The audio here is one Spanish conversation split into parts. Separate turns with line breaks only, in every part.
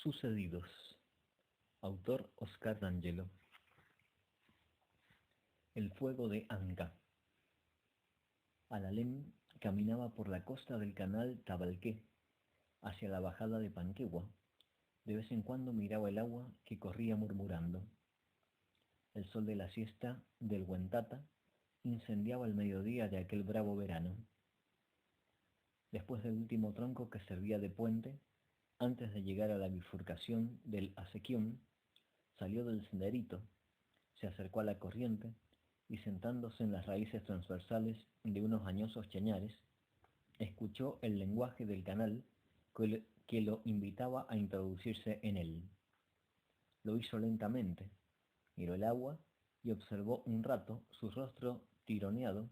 Sucedidos. Autor Oscar D'Angelo. El fuego de Anka. Alalem caminaba por la costa del canal Tabalqué, hacia la bajada de Panquegua. De vez en cuando miraba el agua que corría murmurando. El sol de la siesta del Huentata incendiaba el mediodía de aquel bravo verano. Después del último tronco que servía de puente, antes de llegar a la bifurcación del Acequión, salió del senderito, se acercó a la corriente y sentándose en las raíces transversales de unos añosos chañares, escuchó el lenguaje del canal que lo invitaba a introducirse en él. Lo hizo lentamente, miró el agua y observó un rato su rostro tironeado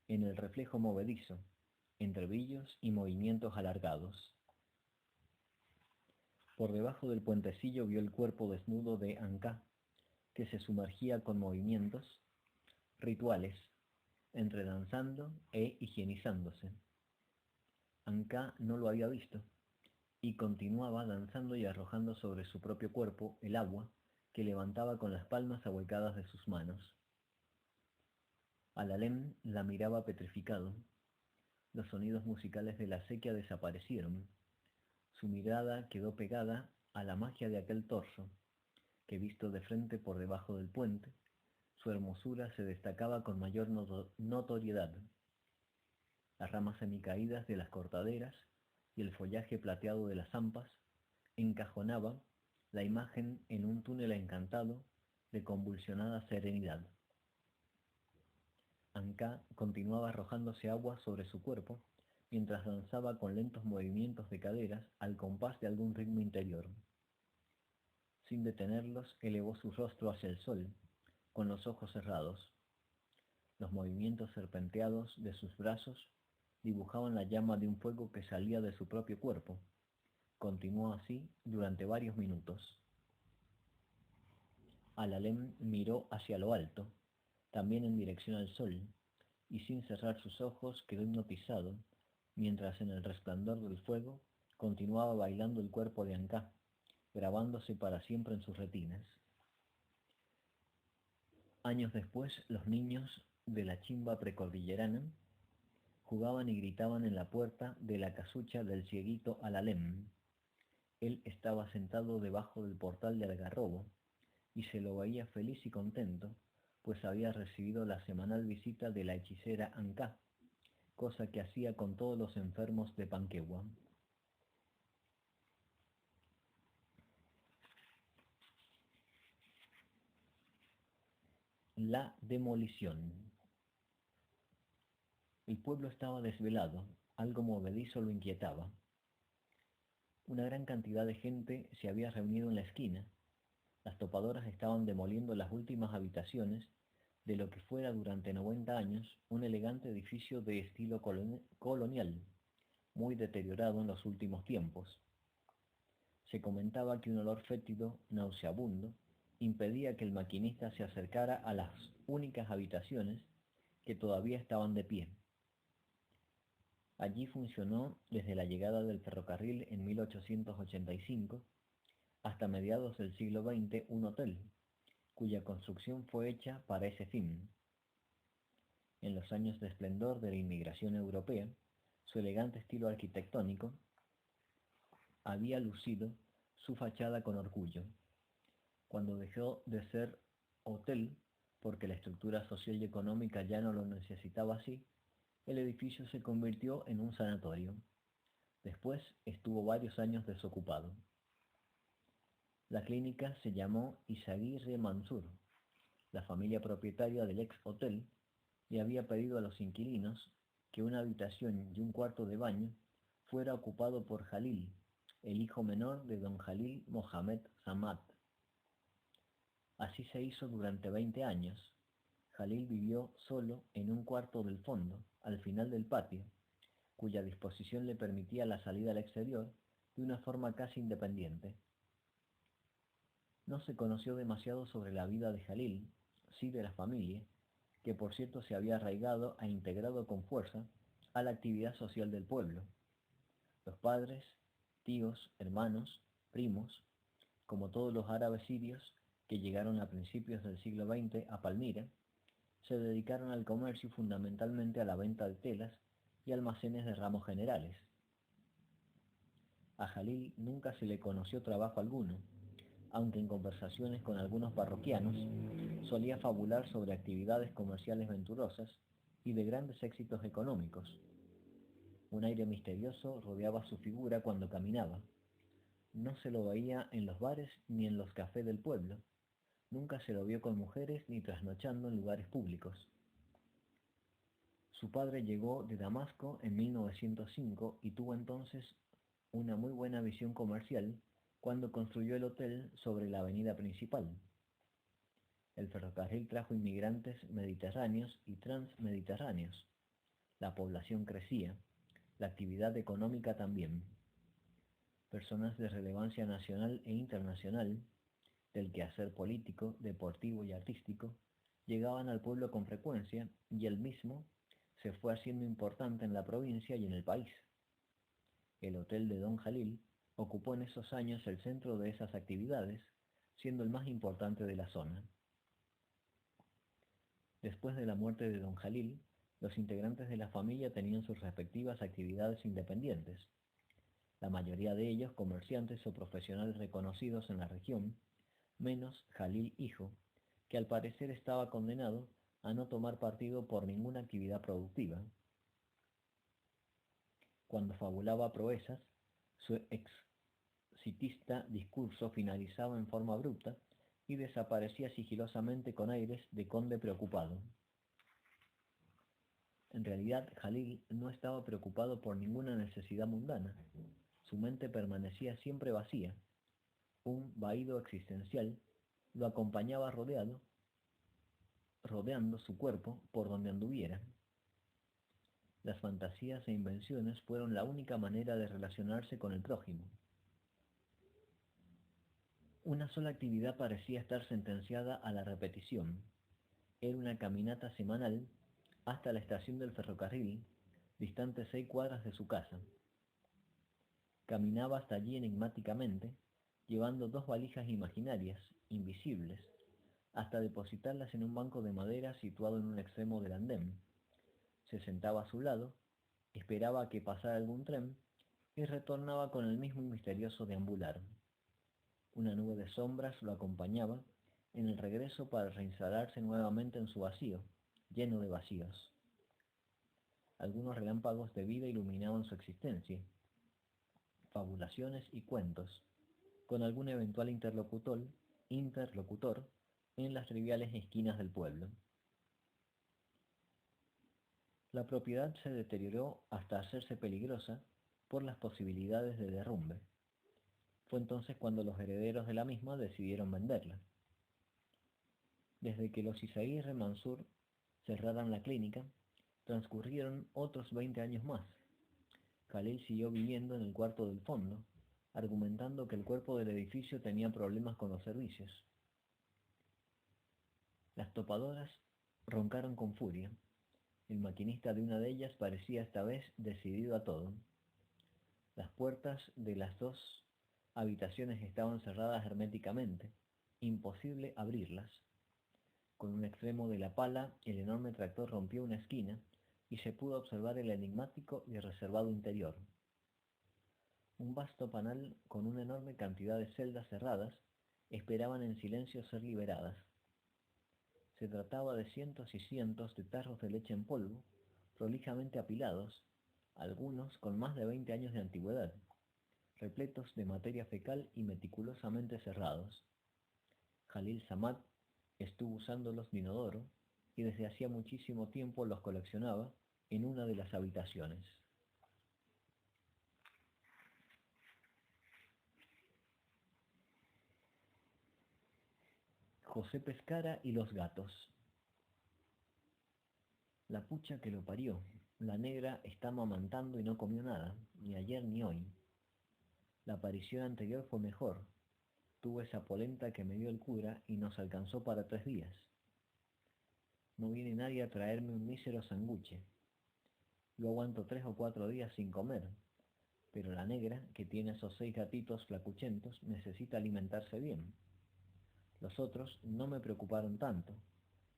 en el reflejo movedizo, entre brillos y movimientos alargados. Por debajo del puentecillo vio el cuerpo desnudo de Anka, que se sumergía con movimientos rituales, entre danzando e higienizándose. Anka no lo había visto, y continuaba danzando y arrojando sobre su propio cuerpo el agua que levantaba con las palmas ahuecadas de sus manos. Alalem la miraba petrificado. Los sonidos musicales de la acequia desaparecieron. Su mirada quedó pegada a la magia de aquel torso, que visto de frente por debajo del puente, su hermosura se destacaba con mayor notoriedad. Las ramas semicaídas de las cortaderas y el follaje plateado de las hampas encajonaban la imagen en un túnel encantado de convulsionada serenidad. Anka continuaba arrojándose agua sobre su cuerpo, mientras danzaba con lentos movimientos de caderas al compás de algún ritmo interior. Sin detenerlos, elevó su rostro hacia el sol, con los ojos cerrados. Los movimientos serpenteados de sus brazos dibujaban la llama de un fuego que salía de su propio cuerpo. Continuó así durante varios minutos. Alalem miró hacia lo alto, también en dirección al sol, y sin cerrar sus ojos quedó hipnotizado, mientras en el resplandor del fuego continuaba bailando el cuerpo de Anka, grabándose para siempre en sus retinas. Años después, los niños de la chimba precordillerana jugaban y gritaban en la puerta de la casucha del cieguito Alalem. Él estaba sentado debajo del portal de algarrobo, y se lo veía feliz y contento, pues había recibido la semanal visita de la hechicera Anka, cosa que hacía con todos los enfermos de Panquegua. La demolición. El pueblo estaba desvelado, algo movedizo lo inquietaba. Una gran cantidad de gente se había reunido en la esquina. Las topadoras estaban demoliendo las últimas habitaciones de lo que fuera durante 90 años un elegante edificio de estilo colonial, muy deteriorado en los últimos tiempos. Se comentaba que un olor fétido, nauseabundo, impedía que el maquinista se acercara a las únicas habitaciones que todavía estaban de pie. Allí funcionó desde la llegada del ferrocarril en 1885 hasta mediados del siglo XX un hotel, cuya construcción fue hecha para ese fin. En los años de esplendor de la inmigración europea, su elegante estilo arquitectónico había lucido su fachada con orgullo. Cuando dejó de ser hotel, porque la estructura social y económica ya no lo necesitaba así, el edificio se convirtió en un sanatorio. Después estuvo varios años desocupado. La clínica se llamó Isaguirre Mansur. La familia propietaria del ex hotel le había pedido a los inquilinos que una habitación y un cuarto de baño fuera ocupado por Jalil, el hijo menor de don Jalil Mohamed Samad. Así se hizo durante 20 años. Jalil vivió solo en un cuarto del fondo, al final del patio, cuya disposición le permitía la salida al exterior de una forma casi independiente. No se conoció demasiado sobre la vida de Jalil, sí de la familia, que por cierto se había arraigado e integrado con fuerza a la actividad social del pueblo. Los padres, tíos, hermanos, primos, Como todos los árabes sirios que llegaron a principios del siglo XX a Palmira, se dedicaron al comercio y fundamentalmente a la venta de telas y almacenes de ramos generales. A Jalil nunca se le conoció trabajo alguno, aunque en conversaciones con algunos parroquianos solía fabular sobre actividades comerciales venturosas y de grandes éxitos económicos. Un aire misterioso rodeaba su figura cuando caminaba. No se lo veía en los bares ni en los cafés del pueblo. Nunca se lo vio con mujeres ni trasnochando en lugares públicos. Su padre llegó de Damasco en 1905 y tuvo entonces una muy buena visión comercial cuando construyó el hotel sobre la avenida principal. El ferrocarril trajo inmigrantes mediterráneos y transmediterráneos. La población crecía, la actividad económica también. Personas de relevancia nacional e internacional, del quehacer político, deportivo y artístico, llegaban al pueblo con frecuencia y él mismo se fue haciendo importante en la provincia y en el país. El hotel de Don Jalil ocupó en esos años el centro de esas actividades, siendo el más importante de la zona. Después de la muerte de Don Jalil, los integrantes de la familia tenían sus respectivas actividades independientes, la mayoría de ellos comerciantes o profesionales reconocidos en la región, menos Jalil hijo, que al parecer estaba condenado a no tomar partido por ninguna actividad productiva. Cuando fabulaba proezas, su exitista discurso finalizaba en forma abrupta y desaparecía sigilosamente con aires de conde preocupado. En realidad, Jalil no estaba preocupado por ninguna necesidad mundana. Su mente permanecía siempre vacía. Un vaído existencial lo acompañaba rodeando su cuerpo por donde anduviera. Las fantasías e invenciones fueron la única manera de relacionarse con el prójimo. Una sola actividad parecía estar sentenciada a la repetición. Era una caminata semanal hasta la estación del ferrocarril, distante 6 cuadras de su casa. Caminaba hasta allí enigmáticamente, llevando 2 valijas imaginarias, invisibles, hasta depositarlas en un banco de madera situado en un extremo del andén. Se sentaba a su lado, esperaba a que pasara algún tren y retornaba con el mismo misterioso deambular. Una nube de sombras lo acompañaba en el regreso para reinstalarse nuevamente en su vacío, lleno de vacíos. Algunos relámpagos de vida iluminaban su existencia, fabulaciones y cuentos, con algún eventual interlocutor en las triviales esquinas del pueblo. La propiedad se deterioró hasta hacerse peligrosa por las posibilidades de derrumbe. Fue entonces cuando los herederos de la misma decidieron venderla. Desde que los Isaguirre Mansur cerraran la clínica, transcurrieron otros 20 años más. Jalil siguió viviendo en el cuarto del fondo, argumentando que el cuerpo del edificio tenía problemas con los servicios. Las topadoras roncaron con furia. El maquinista de una de ellas parecía esta vez decidido a todo. Las puertas de las 2 habitaciones estaban cerradas herméticamente, imposible abrirlas. Con un extremo de la pala, el enorme tractor rompió una esquina y se pudo observar el enigmático y reservado interior. Un vasto panel con una enorme cantidad de celdas cerradas esperaban en silencio ser liberadas. Se trataba de cientos y cientos de tarros de leche en polvo, prolijamente apilados, algunos con más de 20 años de antigüedad, repletos de materia fecal y meticulosamente cerrados. Jalil Samad estuvo usándolos de inodoro y desde hacía muchísimo tiempo los coleccionaba en una de las habitaciones. José Pescara y los gatos. La pucha que lo parió, la negra está amamantando y no comió nada, ni ayer ni hoy. La aparición anterior fue mejor. Tuvo esa polenta que me dio el cura y nos alcanzó para 3 días. No viene nadie a traerme un mísero sanguche. Yo aguanto 3 o 4 días sin comer, pero la negra, que tiene esos 6 gatitos flacuchentos, necesita alimentarse bien. Los otros no me preocuparon tanto.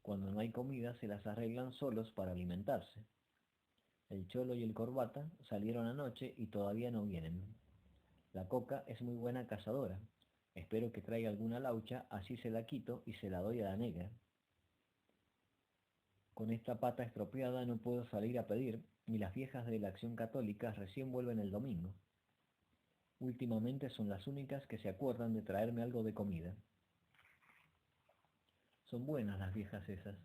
Cuando no hay comida se las arreglan solos para alimentarse. El cholo y el corbata salieron anoche y todavía no vienen. La coca es muy buena cazadora. Espero que traiga alguna laucha, así se la quito y se la doy a la negra. Con esta pata estropeada no puedo salir a pedir, y las viejas de la Acción Católica recién vuelven el domingo. Últimamente son las únicas que se acuerdan de traerme algo de comida. Son buenas las viejas esas,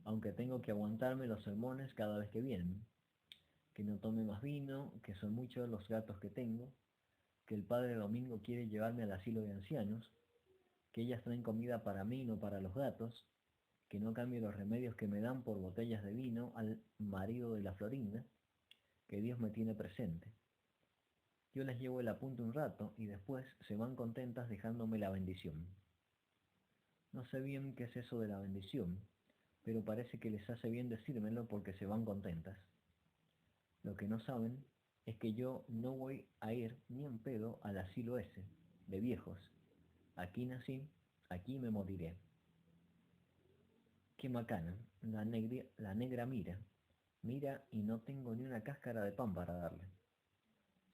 aunque tengo que aguantarme los sermones cada vez que vienen. Que no tome más vino, que son muchos los gatos que tengo, que el padre Domingo quiere llevarme al asilo de ancianos, que ellas traen comida para mí y no para los gatos, que no cambie los remedios que me dan por botellas de vino al marido de la Florinda, que Dios me tiene presente. Yo les llevo el apunte un rato y después se van contentas dejándome la bendición. No sé bien qué es eso de la bendición, pero parece que les hace bien decírmelo porque se van contentas. Lo que no saben es que yo no voy a ir ni en pedo al asilo ese, de viejos. Aquí nací, aquí me moriré. Qué macana, la negra mira y no tengo ni una cáscara de pan para darle.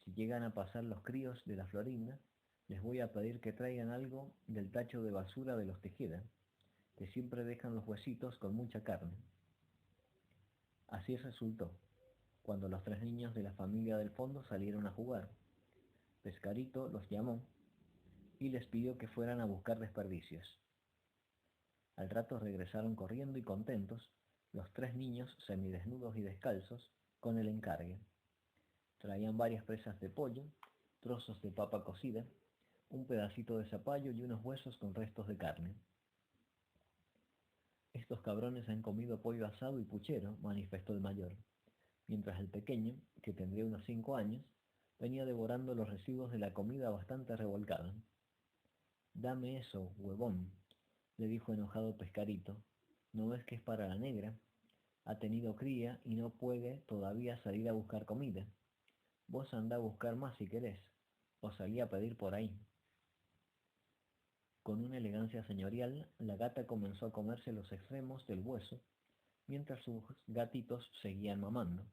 Si llegan a pasar los críos de la Florinda, les voy a pedir que traigan algo del tacho de basura de los Tejeda, que siempre dejan los huesitos con mucha carne. Así resultó, cuando los 3 niños de la familia del fondo salieron a jugar. Pescarito los llamó y les pidió que fueran a buscar desperdicios. Al rato regresaron corriendo y contentos, los 3 niños semidesnudos y descalzos, con el encargue. Traían varias presas de pollo, trozos de papa cocida, un pedacito de zapallo y unos huesos con restos de carne. Estos cabrones han comido pollo asado y puchero, manifestó el mayor, mientras el pequeño, que tendría unos 5 años, venía devorando los residuos de la comida bastante revolcada. Dame eso, huevón, le dijo enojado Pescarito. ¿No ves que es para la negra? Ha tenido cría y no puede todavía salir a buscar comida. Vos andá a buscar más si querés, o salí a pedir por ahí. Con una elegancia señorial, la gata comenzó a comerse los extremos del hueso, mientras sus gatitos seguían mamando.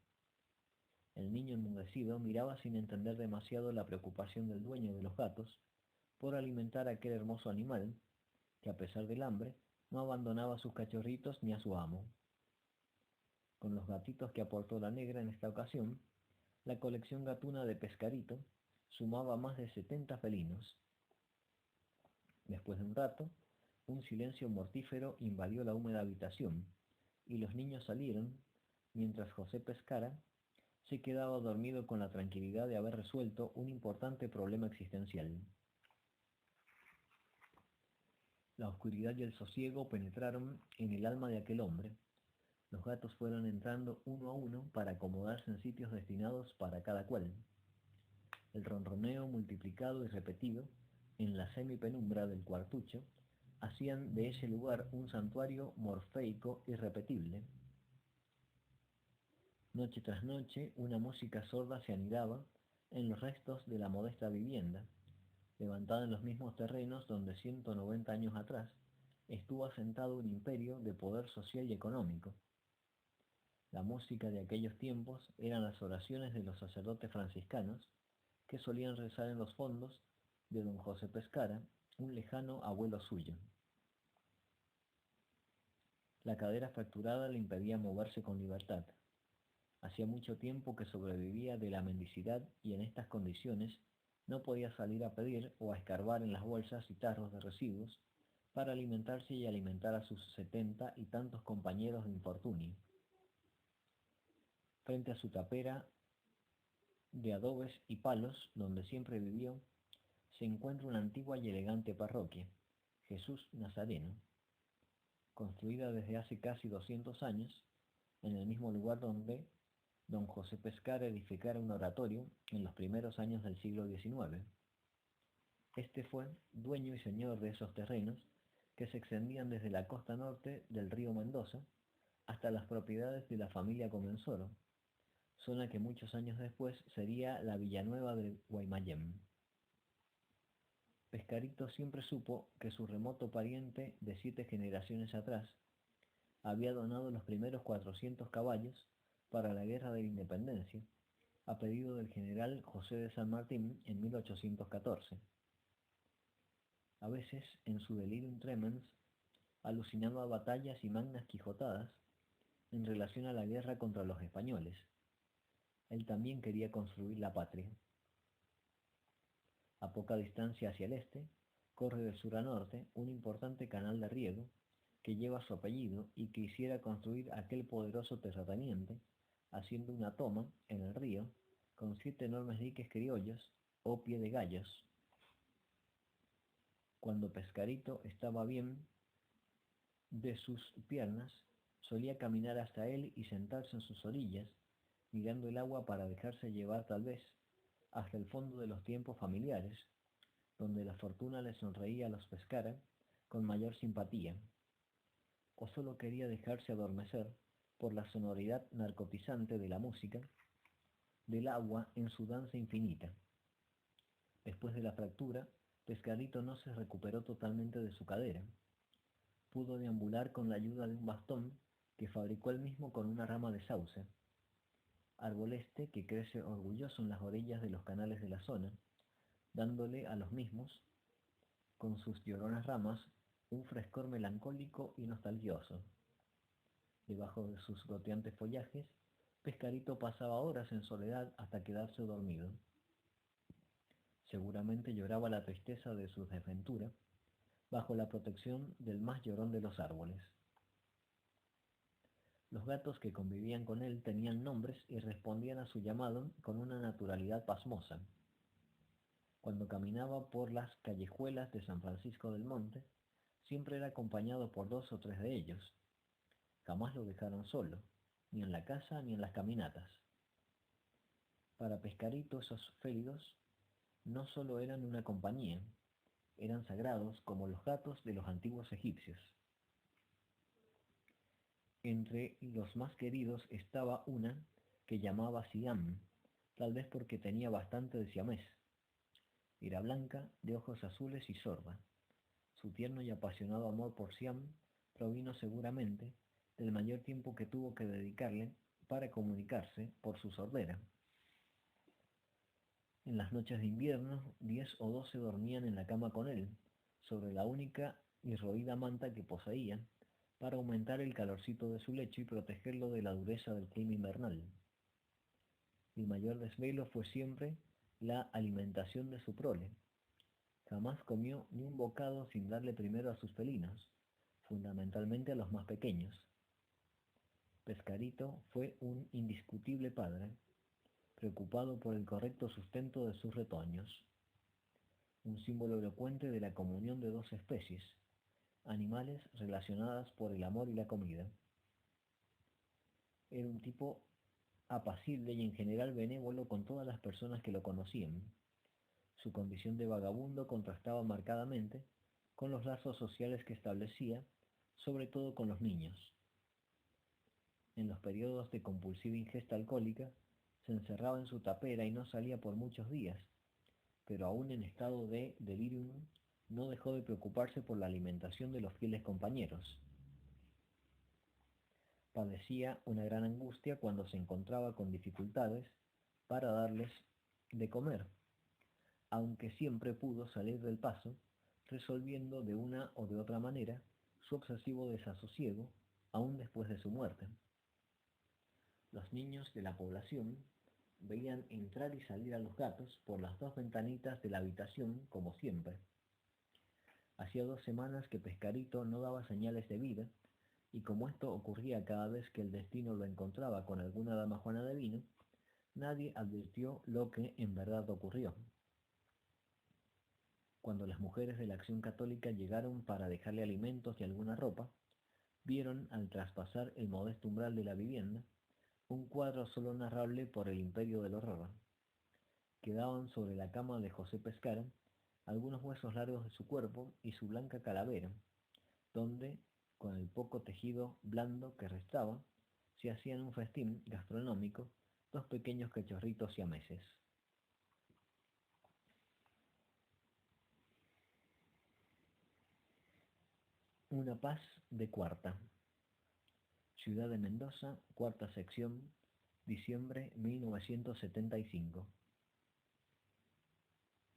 El niño enmudecido miraba sin entender demasiado la preocupación del dueño de los gatos por alimentar a aquel hermoso animal, que a pesar del hambre, no abandonaba a sus cachorritos ni a su amo. Con los gatitos que aportó la negra en esta ocasión, la colección gatuna de Pescarito sumaba más de 70 felinos. Después de un rato, un silencio mortífero invadió la húmeda habitación, y los niños salieron, mientras José Pescara se quedaba dormido con la tranquilidad de haber resuelto un importante problema existencial. La oscuridad y el sosiego penetraron en el alma de aquel hombre. Los gatos fueron entrando uno a uno para acomodarse en sitios destinados para cada cual. El ronroneo multiplicado y repetido en la semipenumbra del cuartucho hacían de ese lugar un santuario morfeico irrepetible. Noche tras noche, una música sorda se anidaba en los restos de la modesta vivienda, levantada en los mismos terrenos donde 190 años atrás estuvo asentado un imperio de poder social y económico. La música de aquellos tiempos eran las oraciones de los sacerdotes franciscanos que solían rezar en los fondos de don José Pescara, un lejano abuelo suyo. La cadera fracturada le impedía moverse con libertad. Hacía mucho tiempo que sobrevivía de la mendicidad y en estas condiciones no podía salir a pedir o a escarbar en las bolsas y tarros de residuos para alimentarse y alimentar a sus 70 y tantos compañeros de infortunio. Frente a su tapera de adobes y palos, donde siempre vivió, se encuentra una antigua y elegante parroquia, Jesús Nazareno, construida desde hace casi 200 años, en el mismo lugar donde don José Pescara edificara un oratorio en los primeros años del siglo XIX. Este fue dueño y señor de esos terrenos que se extendían desde la costa norte del río Mendoza hasta las propiedades de la familia Comensoro, zona que muchos años después sería la Villanueva de Guaymallén. Pescarito siempre supo que su remoto pariente de 7 generaciones atrás había donado los primeros 400 caballos para la Guerra de la Independencia, a pedido del general José de San Martín en 1814. A veces, en su delirium tremens, alucinaba batallas y magnas quijotadas en relación a la guerra contra los españoles. Él también quería construir la patria. A poca distancia hacia el este, corre de sur a norte un importante canal de riego que lleva su apellido y que quisiera construir aquel poderoso terrateniente, haciendo una toma en el río con 7 enormes diques criollos o pie de gallos. Cuando Pescarito estaba bien de sus piernas, solía caminar hasta él y sentarse en sus orillas, mirando el agua para dejarse llevar tal vez hasta el fondo de los tiempos familiares, donde la fortuna le sonreía a los Pescara con mayor simpatía, o solo quería dejarse adormecer por la sonoridad narcotizante de la música, del agua en su danza infinita. Después de la fractura, Pescarito no se recuperó totalmente de su cadera. Pudo deambular con la ayuda de un bastón que fabricó él mismo con una rama de sauce, árbol este que crece orgulloso en las orillas de los canales de la zona, dándole a los mismos, con sus lloronas ramas, un frescor melancólico y nostalgioso. Debajo de sus goteantes follajes, Pescarito pasaba horas en soledad hasta quedarse dormido. Seguramente lloraba la tristeza de su desventura, bajo la protección del más llorón de los árboles. Los gatos que convivían con él tenían nombres y respondían a su llamado con una naturalidad pasmosa. Cuando caminaba por las callejuelas de San Francisco del Monte, siempre era acompañado por 2 o 3 de ellos. Jamás lo dejaron solo, ni en la casa ni en las caminatas. Para Pescarito esos félidos no solo eran una compañía, eran sagrados como los gatos de los antiguos egipcios. Entre los más queridos estaba una que llamaba Siam, tal vez porque tenía bastante de siamés. Era blanca, de ojos azules y sorda. Su tierno y apasionado amor por Siam provino seguramente del mayor tiempo que tuvo que dedicarle para comunicarse por su sordera. En las noches de invierno, 10 o 12 dormían en la cama con él, sobre la única y roída manta que poseía, para aumentar el calorcito de su lecho y protegerlo de la dureza del clima invernal. El mayor desvelo fue siempre la alimentación de su prole. Jamás comió ni un bocado sin darle primero a sus felinos, fundamentalmente a los más pequeños. Pescarito fue un indiscutible padre, preocupado por el correcto sustento de sus retoños, un símbolo elocuente de la comunión de 2 especies, animales relacionadas por el amor y la comida. Era un tipo apacible y en general benévolo con todas las personas que lo conocían. Su condición de vagabundo contrastaba marcadamente con los lazos sociales que establecía, sobre todo con los niños. En los periodos de compulsiva ingesta alcohólica, se encerraba en su tapera y no salía por muchos días, pero aún en estado de delirium no dejó de preocuparse por la alimentación de los fieles compañeros. Padecía una gran angustia cuando se encontraba con dificultades para darles de comer, aunque siempre pudo salir del paso, resolviendo de una o de otra manera su obsesivo desasosiego, aún después de su muerte. Los niños de la población veían entrar y salir a los gatos por las 2 ventanitas de la habitación, como siempre. Hacía 2 semanas que Pescarito no daba señales de vida, y como esto ocurría cada vez que el destino lo encontraba con alguna dama juana de vino, nadie advirtió lo que en verdad ocurrió. Cuando las mujeres de la Acción Católica llegaron para dejarle alimentos y alguna ropa, vieron al traspasar el modesto umbral de la vivienda un cuadro solo narrable por el imperio del horror. Quedaban sobre la cama de José Pescara algunos huesos largos de su cuerpo y su blanca calavera, donde, con el poco tejido blando que restaba, se hacían un festín gastronómico dos pequeños cachorritos siameses. Una paz de cuarta. Ciudad de Mendoza, cuarta sección, diciembre 1975.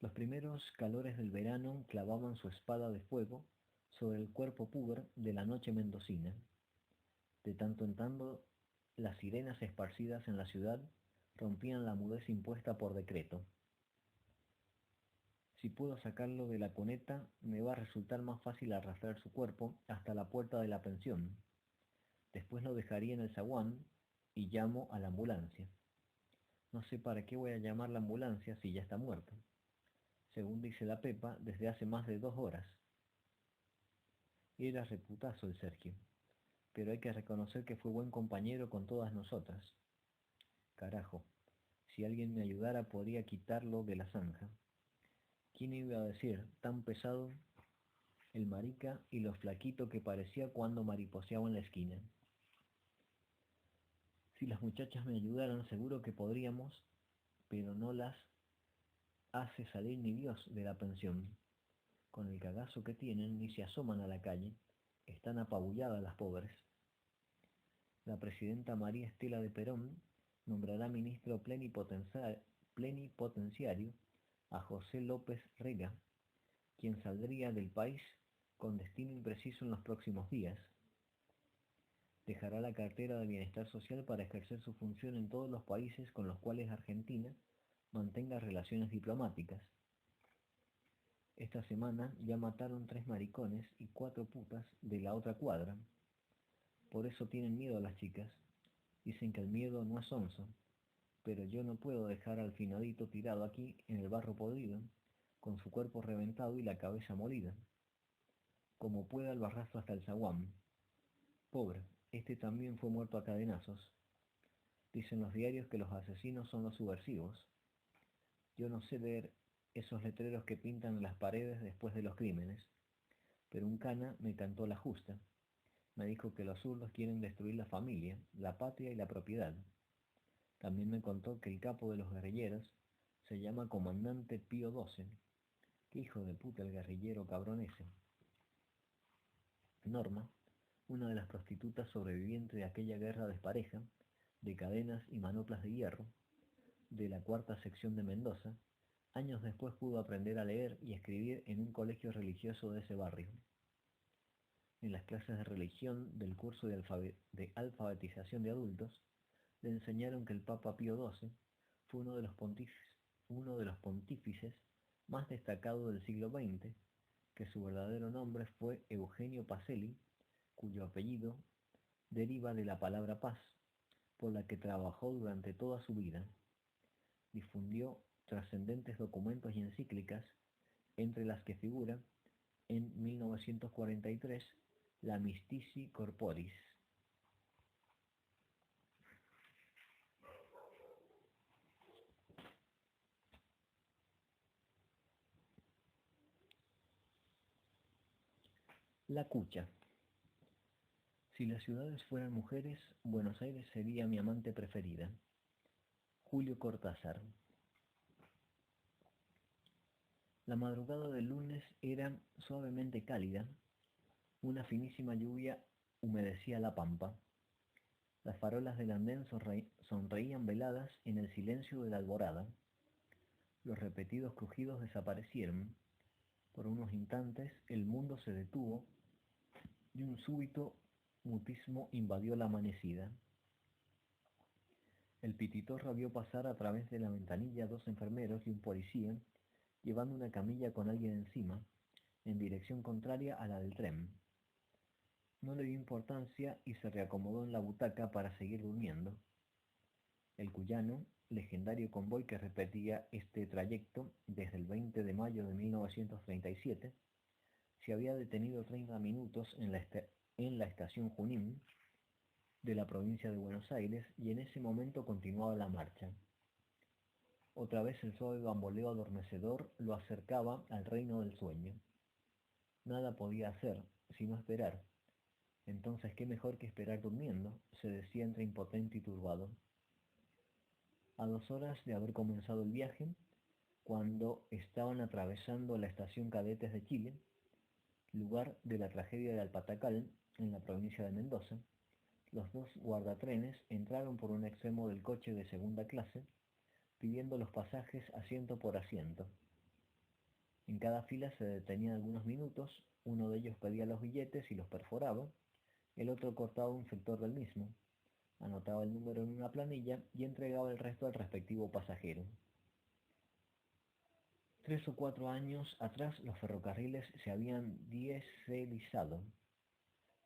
Los primeros calores del verano clavaban su espada de fuego sobre el cuerpo púber de la noche mendocina. De tanto en tanto, las sirenas esparcidas en la ciudad rompían la mudez impuesta por decreto. Si puedo sacarlo de la cuneta, me va a resultar más fácil arrastrar su cuerpo hasta la puerta de la pensión. Después lo dejaría en el zaguán y llamo a la ambulancia. No sé para qué voy a llamar la ambulancia si ya está muerto. Según dice la Pepa, desde hace más de 2 horas. Era reputazo el Sergio, pero hay que reconocer que fue buen compañero con todas nosotras. Carajo, si alguien me ayudara podría quitarlo de la zanja. ¿Quién iba a decir tan pesado el marica y lo flaquito que parecía cuando mariposeaba en la esquina? Si las muchachas me ayudaran seguro que podríamos, pero no las hace salir ni Dios de la pensión. Con el cagazo que tienen ni se asoman a la calle, están apabulladas las pobres. La presidenta María Estela de Perón nombrará ministro plenipotenciario a José López Rega, quien saldría del país con destino impreciso en los próximos días. Dejará la cartera de Bienestar Social para ejercer su función en todos los países con los cuales Argentina mantenga relaciones diplomáticas. Esta semana ya mataron 3 maricones y 4 putas de la otra cuadra. Por eso tienen miedo las chicas. Dicen que el miedo no es onzo, pero yo no puedo dejar al finadito tirado aquí en el barro podrido, con su cuerpo reventado y la cabeza molida. Como pueda lo arrastro hasta el zaguán. Pobre, este también fue muerto a cadenazos. Dicen los diarios que los asesinos son los subversivos. Yo no sé leer esos letreros que pintan en las paredes después de los crímenes, pero un cana me cantó la justa. Me dijo que los zurdos quieren destruir la familia, la patria y la propiedad. También me contó que el capo de los guerrilleros se llama Comandante Pío XII. Qué hijo de puta el guerrillero cabrón ese. Norma, una de las prostitutas sobrevivientes de aquella guerra despareja, de cadenas y manoplas de hierro, de la cuarta sección de Mendoza, años después pudo aprender a leer y escribir en un colegio religioso de ese barrio. En las clases de religión del curso de alfabetización de adultos, le enseñaron que el Papa Pío XII fue uno de los pontífices más destacados del siglo XX, que su verdadero nombre fue Eugenio Pacelli, cuyo apellido deriva de la palabra paz, por la que trabajó durante toda su vida. Difundió trascendentes documentos y encíclicas, entre las que figura, en 1943, la Mystici Corporis. La Cucha. Si las ciudades fueran mujeres, Buenos Aires sería mi amante preferida. Julio Cortázar. La madrugada del lunes era suavemente cálida. Una finísima lluvia humedecía la pampa. Las farolas del andén sonreían veladas en el silencio de la alborada. Los repetidos crujidos desaparecieron. Por unos instantes el mundo se detuvo y un súbito mutismo invadió la amanecida. El pititorro vio pasar a través de la ventanilla 2 enfermeros y un policía, llevando una camilla con alguien encima, en dirección contraria a la del tren. No le dio importancia y se reacomodó en la butaca para seguir durmiendo. El cuyano, legendario convoy que repetía este trayecto desde el 20 de mayo de 1937, se había detenido 30 minutos en la estación Junín de la provincia de Buenos Aires y en ese momento continuaba la marcha. Otra vez el suave bamboleo adormecedor lo acercaba al reino del sueño. Nada podía hacer, sino esperar. Entonces, ¿qué mejor que esperar durmiendo?, se decía entre impotente y turbado. A 2 horas de haber comenzado el viaje, cuando estaban atravesando la estación Cadetes de Chile, lugar de la tragedia de Alpatacal, en la provincia de Mendoza, los dos guardatrenes entraron por un extremo del coche de segunda clase, pidiendo los pasajes asiento por asiento. En cada fila se detenían algunos minutos, uno de ellos pedía los billetes y los perforaba, el otro cortaba un sector del mismo, anotaba el número en una planilla y entregaba el resto al respectivo pasajero. 3 o 4 años atrás los ferrocarriles se habían dieselizado.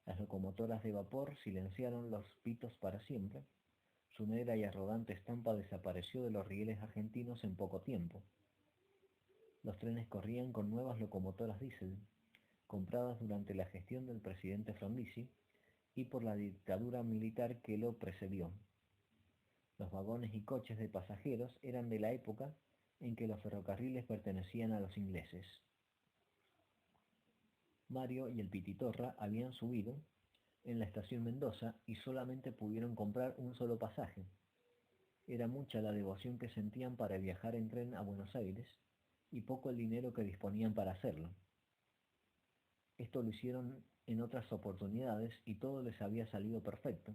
Las locomotoras de vapor silenciaron los pitos para siempre. Su negra y arrogante estampa desapareció de los rieles argentinos en poco tiempo. Los trenes corrían con nuevas locomotoras diésel, compradas durante la gestión del presidente Frondizi y por la dictadura militar que lo precedió. Los vagones y coches de pasajeros eran de la época en que los ferrocarriles pertenecían a los ingleses. Mario y el Pititorra habían subido en la estación Mendoza y solamente pudieron comprar un solo pasaje. Era mucha la devoción que sentían para viajar en tren a Buenos Aires y poco el dinero que disponían para hacerlo. Esto lo hicieron en otras oportunidades y todo les había salido perfecto.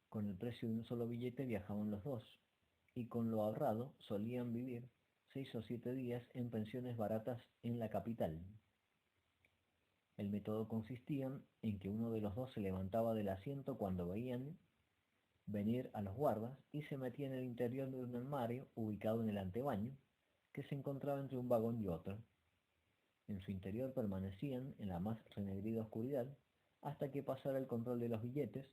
Con el precio de un solo billete viajaban los dos, y con lo ahorrado solían vivir 6 o 7 días en pensiones baratas en la capital. El método consistía en que uno de los dos se levantaba del asiento cuando veían venir a los guardas y se metía en el interior de un armario ubicado en el antebaño, que se encontraba entre un vagón y otro. En su interior permanecían en la más renegrida oscuridad hasta que pasara el control de los billetes,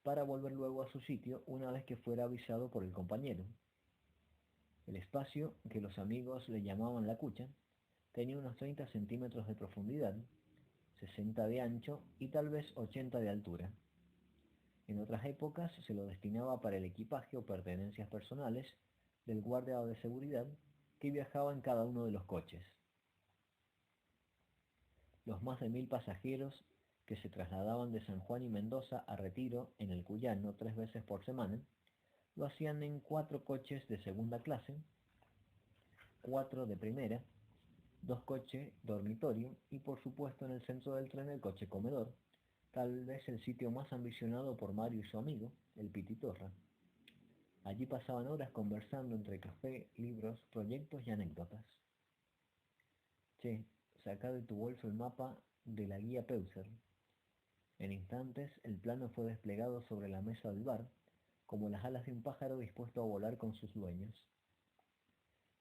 para volver luego a su sitio una vez que fuera avisado por el compañero. El espacio, que los amigos le llamaban la cucha, tenía unos 30 centímetros de profundidad, 60 de ancho y tal vez 80 de altura. En otras épocas se lo destinaba para el equipaje o pertenencias personales del guardia de seguridad que viajaba en cada uno de los coches. Los más de 1000 pasajeros que se trasladaban de San Juan y Mendoza a Retiro en el Cuyano 3 veces por semana, lo hacían en 4 coches de segunda clase, 4 de primera, 2 coches dormitorio y por supuesto en el centro del tren el coche comedor, tal vez el sitio más ambicionado por Mario y su amigo, el Pititorra. Allí pasaban horas conversando entre café, libros, proyectos y anécdotas. Che, saca de tu bolso el mapa de la guía Peuser. En instantes el plano fue desplegado sobre la mesa del bar, como las alas de un pájaro dispuesto a volar con sus dueños.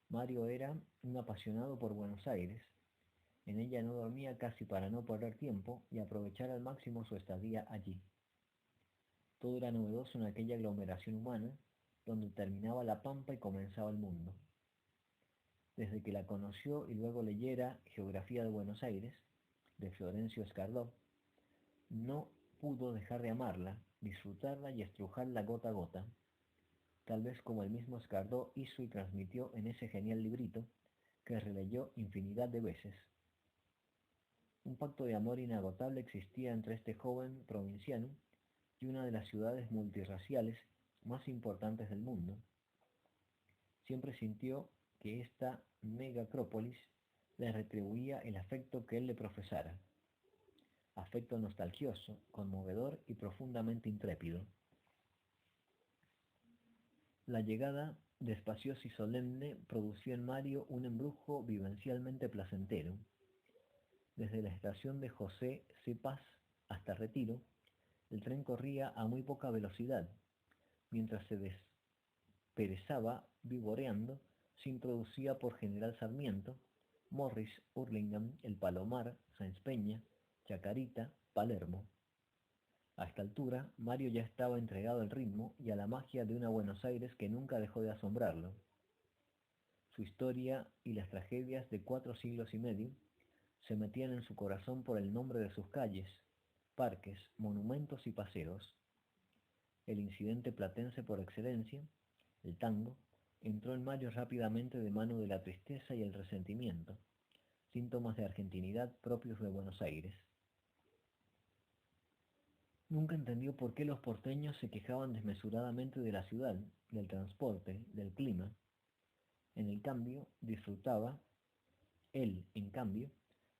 Mario era un apasionado por Buenos Aires. En ella no dormía casi para no perder tiempo y aprovechar al máximo su estadía allí. Todo era novedoso en aquella aglomeración humana, donde terminaba la pampa y comenzaba el mundo. Desde que la conoció y luego leyera Geografía de Buenos Aires, de Florencio Escardó, no pudo dejar de amarla, disfrutarla y estrujarla gota a gota, tal vez como el mismo Escardó hizo y transmitió en ese genial librito que releyó infinidad de veces. Un pacto de amor inagotable existía entre este joven provinciano y una de las ciudades multirraciales más importantes del mundo. Siempre sintió que esta megacrópolis le retribuía el afecto que él le profesara. Afecto nostalgioso, conmovedor y profundamente intrépido. La llegada, despaciosa y solemne, produció en Mario un embrujo vivencialmente placentero. Desde la estación de José C. Paz hasta Retiro, el tren corría a muy poca velocidad, mientras se desperezaba, vivoreando, se introducía por General Sarmiento, Morris, Hurlingham, El Palomar, Sáenz Peña, Chacarita, Palermo. A esta altura, Mario ya estaba entregado al ritmo y a la magia de una Buenos Aires que nunca dejó de asombrarlo. Su historia y las tragedias de 4 siglos y medio se metían en su corazón por el nombre de sus calles, parques, monumentos y paseos. El incidente platense por excelencia, el tango, entró en Mario rápidamente de mano de la tristeza y el resentimiento, síntomas de argentinidad propios de Buenos Aires. Nunca entendió por qué los porteños se quejaban desmesuradamente de la ciudad, del transporte, del clima. En el cambio, disfrutaba, él, en cambio,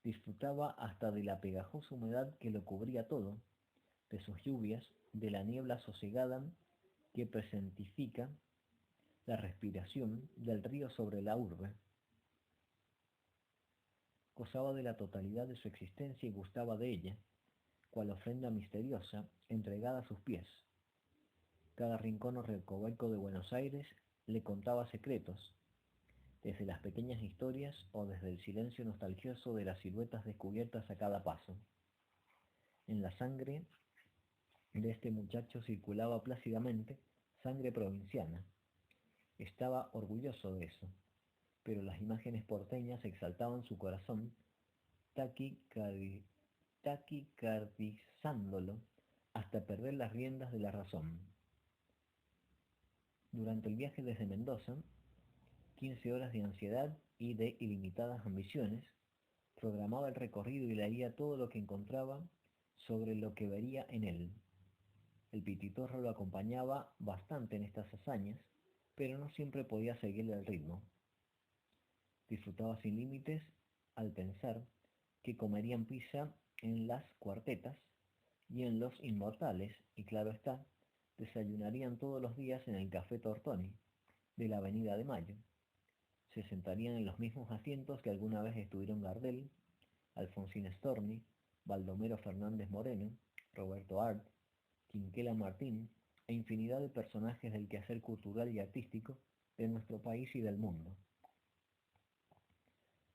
disfrutaba hasta de la pegajosa humedad que lo cubría todo, de sus lluvias, de la niebla sosegada que presentifica la respiración del río sobre la urbe. Gozaba de la totalidad de su existencia y gustaba de ella, cual ofrenda misteriosa entregada a sus pies. Cada rincón o recoveco de Buenos Aires le contaba secretos, desde las pequeñas historias o desde el silencio nostalgioso de las siluetas descubiertas a cada paso. En la sangre de este muchacho circulaba plácidamente sangre provinciana. Estaba orgulloso de eso, pero las imágenes porteñas exaltaban su corazón, taquicardi- taquicardizándolo hasta perder las riendas de la razón. Durante el viaje desde Mendoza, 15 horas de ansiedad y de ilimitadas ambiciones, programaba el recorrido y leía todo lo que encontraba sobre lo que vería en él. El pititorro lo acompañaba bastante en estas hazañas, pero no siempre podía seguirle el ritmo. Disfrutaba sin límites al pensar que comerían pizza en las cuartetas y en los Inmortales, y claro está, desayunarían todos los días en el Café Tortoni de la Avenida de Mayo. Se sentarían en los mismos asientos que alguna vez estuvieron Gardel, Alfonsín Storni, Baldomero Fernández Moreno, Roberto Art, Quinquela Martín e infinidad de personajes del quehacer cultural y artístico de nuestro país y del mundo.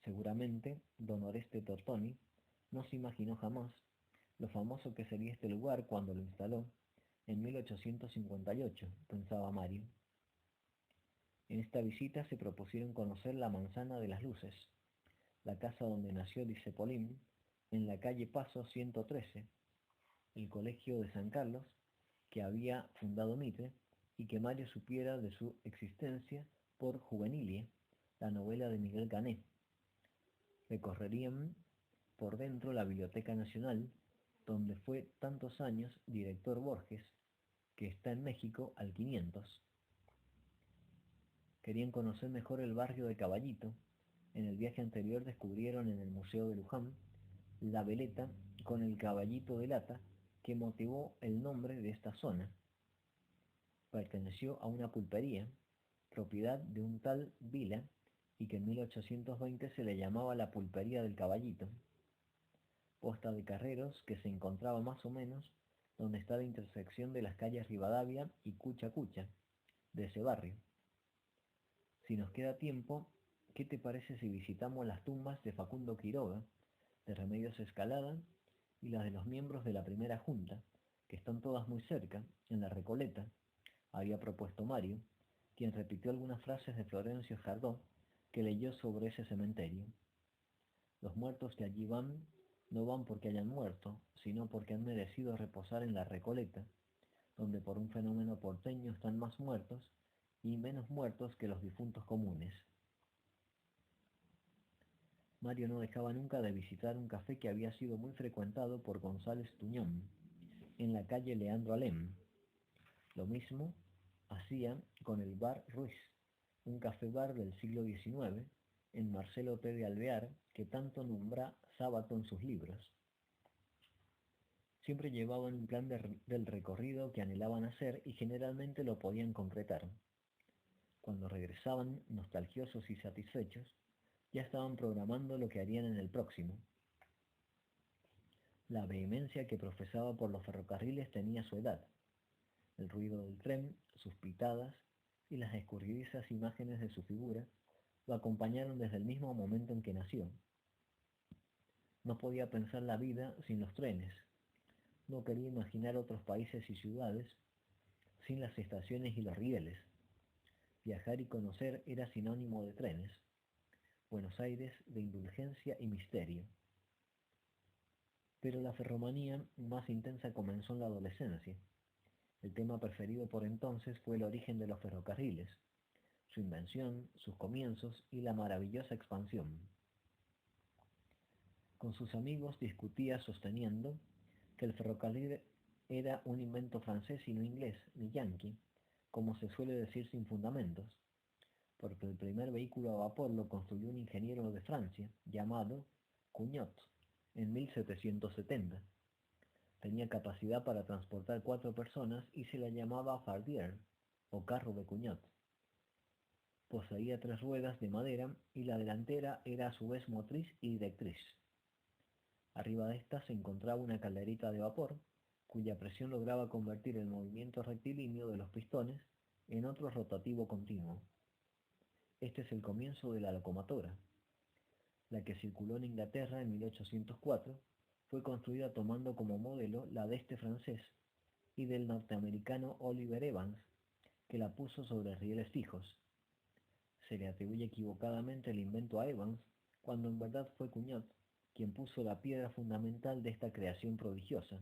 Seguramente, don Oreste Tortoni no se imaginó jamás lo famoso que sería este lugar cuando lo instaló en 1858, pensaba Mario. En esta visita se propusieron conocer la Manzana de las Luces, la casa donde nació Discepolín, en la calle Paso 113, el colegio de San Carlos, que había fundado Mitre, y que Mario supiera de su existencia por Juvenilia, la novela de Miguel Cané. Recorrerían por dentro la Biblioteca Nacional, donde fue tantos años director Borges, que está en México al 500. Querían conocer mejor el barrio de Caballito. En el viaje anterior descubrieron en el Museo de Luján la veleta con el caballito de lata que motivó el nombre de esta zona. Perteneció a una pulpería, propiedad de un tal Vila, y que en 1820 se le llamaba la Pulpería del Caballito. Posta de Carreros que se encontraba más o menos donde está la intersección de las calles Rivadavia y Cucha Cucha, de ese barrio. Si nos queda tiempo, ¿qué te parece si visitamos las tumbas de Facundo Quiroga, de Remedios Escalada y las de los miembros de la primera junta, que están todas muy cerca, en la Recoleta? Había propuesto Mario, quien repitió algunas frases de Florencio Jardó que leyó sobre ese cementerio. Los muertos que allí van no van porque hayan muerto, sino porque han merecido reposar en la Recoleta, donde por un fenómeno porteño están más muertos y menos muertos que los difuntos comunes. Mario no dejaba nunca de visitar un café que había sido muy frecuentado por González Tuñón, en la calle Leandro Alem. Lo mismo hacía con el Bar Ruiz, un café-bar del siglo XIX, en Marcelo T. de Alvear, que tanto nombra Sábato en sus libros. Siempre llevaban un plan del recorrido que anhelaban hacer y generalmente lo podían concretar. Cuando regresaban, nostalgiosos y satisfechos, ya estaban programando lo que harían en el próximo. La vehemencia que profesaba por los ferrocarriles tenía su edad. El ruido del tren, sus pitadas y las escurridizas imágenes de su figura lo acompañaron desde el mismo momento en que nació. No podía pensar la vida sin los trenes. No quería imaginar otros países y ciudades sin las estaciones y los rieles. Viajar y conocer era sinónimo de trenes. Buenos Aires de indulgencia y misterio. Pero la ferromanía más intensa comenzó en la adolescencia. El tema preferido por entonces fue el origen de los ferrocarriles, su invención, sus comienzos y la maravillosa expansión. Con sus amigos discutía sosteniendo que el ferrocarril era un invento francés y no inglés ni yanqui, como se suele decir sin fundamentos, porque el primer vehículo a vapor lo construyó un ingeniero de Francia llamado Cugnot en 1770. Tenía capacidad para transportar 4 personas y se la llamaba Fardier o carro de Cugnot. Poseía 3 ruedas de madera y la delantera era a su vez motriz y directriz. Arriba de esta se encontraba una calderita de vapor, cuya presión lograba convertir el movimiento rectilíneo de los pistones en otro rotativo continuo. Este es el comienzo de la locomotora. La que circuló en Inglaterra en 1804 fue construida tomando como modelo la de este francés y del norteamericano Oliver Evans, que la puso sobre rieles fijos. Se le atribuye equivocadamente el invento a Evans, cuando en verdad fue Cugnot quien puso la piedra fundamental de esta creación prodigiosa.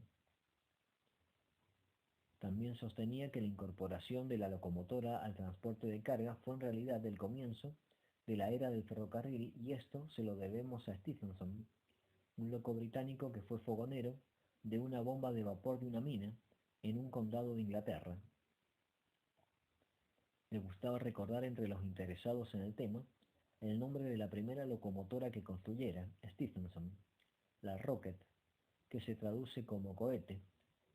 También sostenía que la incorporación de la locomotora al transporte de carga fue en realidad el comienzo de la era del ferrocarril, y esto se lo debemos a Stephenson, un loco británico que fue fogonero de una bomba de vapor de una mina en un condado de Inglaterra. Le gustaba recordar entre los interesados en el tema el nombre de la primera locomotora que construyera, Stephenson, la Rocket, que se traduce como cohete,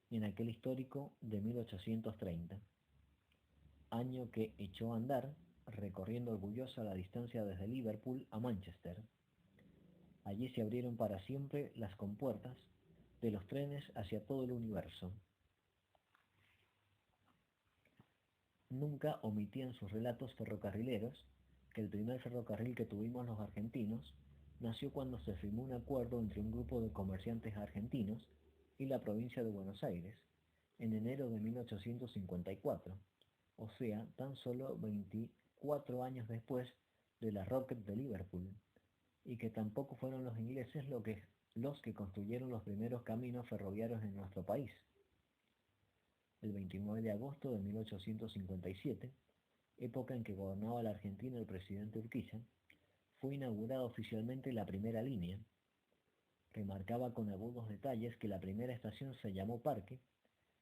en aquel histórico de 1830, año que echó a andar recorriendo orgullosa la distancia desde Liverpool a Manchester. Allí se abrieron para siempre las compuertas de los trenes hacia todo el universo. Nunca omitía en sus relatos ferrocarrileros que el primer ferrocarril que tuvimos los argentinos nació cuando se firmó un acuerdo entre un grupo de comerciantes argentinos y la provincia de Buenos Aires en enero de 1854, o sea, tan solo 24 años después de la Rocket de Liverpool, y que tampoco fueron los ingleses los que construyeron los primeros caminos ferroviarios en nuestro país. El 29 de agosto de 1857, época en que gobernaba la Argentina el presidente Urquiza, fue inaugurada oficialmente la primera línea. Remarcaba con agudos detalles que la primera estación se llamó Parque,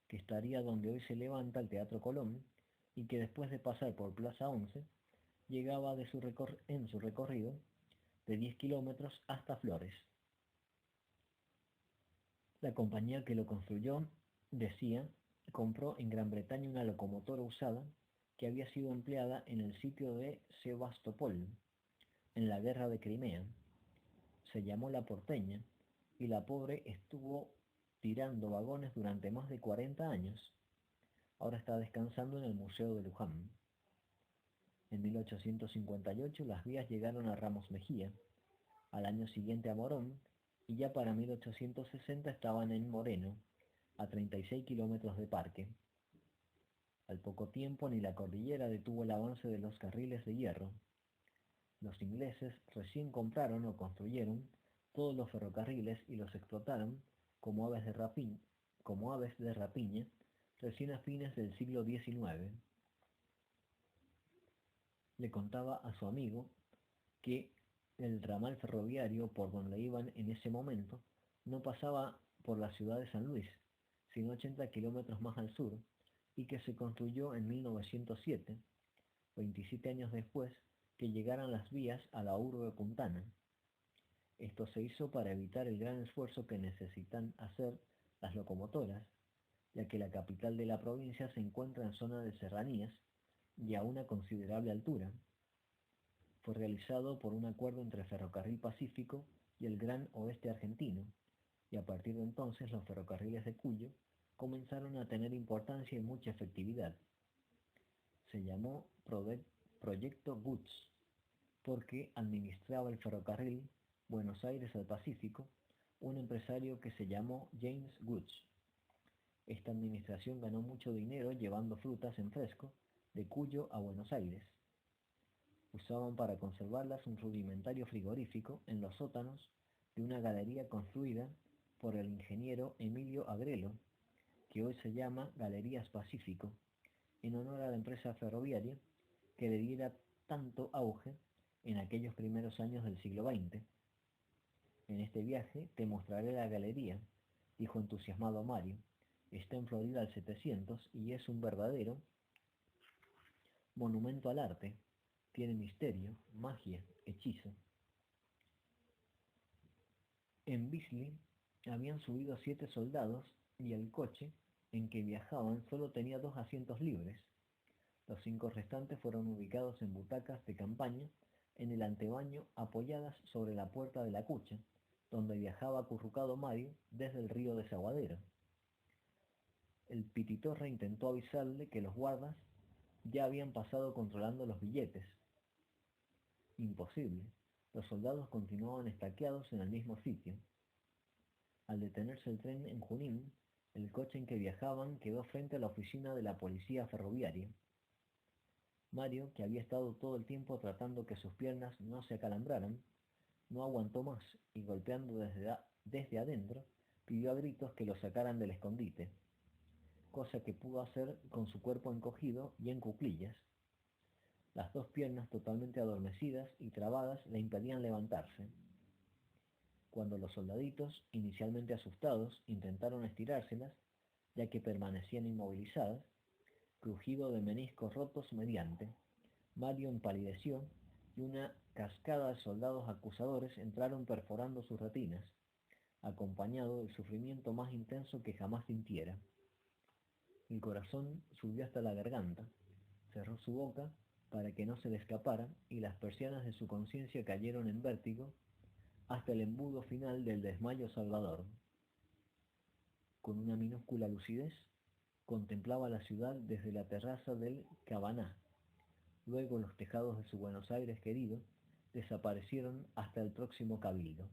que estaría donde hoy se levanta el Teatro Colón, y que después de pasar por Plaza 11, llegaba en su recorrido de 10 kilómetros hasta Flores. La compañía que lo construyó, decía, compró en Gran Bretaña una locomotora usada que había sido empleada en el sitio de Sebastopol, en la guerra de Crimea. Se llamó La Porteña, y la pobre estuvo tirando vagones durante más de 40 años. Ahora está descansando en el Museo de Luján. En 1858 las vías llegaron a Ramos Mejía, al año siguiente a Morón, y ya para 1860 estaban en Moreno, a 36 kilómetros de Parque. Al poco tiempo ni la cordillera detuvo el avance de los carriles de hierro. Los ingleses recién compraron o construyeron todos los ferrocarriles y los explotaron como aves de rapiña recién a fines del siglo XIX. Le contaba a su amigo que el ramal ferroviario por donde iban en ese momento no pasaba por la ciudad de San Luis, sino 80 kilómetros más al sur, y que se construyó en 1907, 27 años después que llegaran las vías a la urbe puntana. Esto se hizo para evitar el gran esfuerzo que necesitan hacer las locomotoras, ya que la capital de la provincia se encuentra en zona de serranías y a una considerable altura. Fue realizado por un acuerdo entre Ferrocarril Pacífico y el Gran Oeste Argentino, y a partir de entonces los ferrocarriles de Cuyo comenzaron a tener importancia y mucha efectividad. Se llamó Proyecto Goods, porque administraba el ferrocarril Buenos Aires al Pacífico un empresario que se llamó James Goods. Esta administración ganó mucho dinero llevando frutas en fresco de Cuyo a Buenos Aires. Usaban para conservarlas un rudimentario frigorífico en los sótanos de una galería construida por el ingeniero Emilio Agrelo, que hoy se llama Galerías Pacífico, en honor a la empresa ferroviaria que le diera tanto auge en aquellos primeros años del siglo XX. En este viaje te mostraré la galería, dijo entusiasmado Mario, Está en Florida al 700 y es un verdadero monumento al arte. Tiene misterio, magia, hechizo. En Beasley habían subido 7 soldados y el coche en que viajaban solo tenía 2 asientos libres. Los 5 restantes fueron ubicados en butacas de campaña en el antebaño apoyadas sobre la puerta de la cucha, donde viajaba acurrucado Mario desde el río Desaguadero. El pititorre intentó avisarle que los guardas ya habían pasado controlando los billetes. Imposible. Los soldados continuaban estaqueados en el mismo sitio. Al detenerse el tren en Junín, el coche en que viajaban quedó frente a la oficina de la policía ferroviaria. Mario, que había estado todo el tiempo tratando que sus piernas no se acalambraran, no aguantó más y golpeando desde adentro, pidió a gritos que lo sacaran del escondite, cosa que pudo hacer con su cuerpo encogido y en cuclillas. Las 2 piernas totalmente adormecidas y trabadas le impedían levantarse. Cuando los soldaditos, inicialmente asustados, intentaron estirárselas, ya que permanecían inmovilizadas, crujido de meniscos rotos mediante, Mario empalideció y una cascada de soldados acusadores entraron perforando sus retinas, acompañado del sufrimiento más intenso que jamás sintiera. El corazón subió hasta la garganta, cerró su boca para que no se le escapara y las persianas de su conciencia cayeron en vértigo hasta el embudo final del desmayo salvador. Con una minúscula lucidez, contemplaba la ciudad desde la terraza del Cabaná. Luego los tejados de su Buenos Aires querido desaparecieron hasta el próximo cabildo.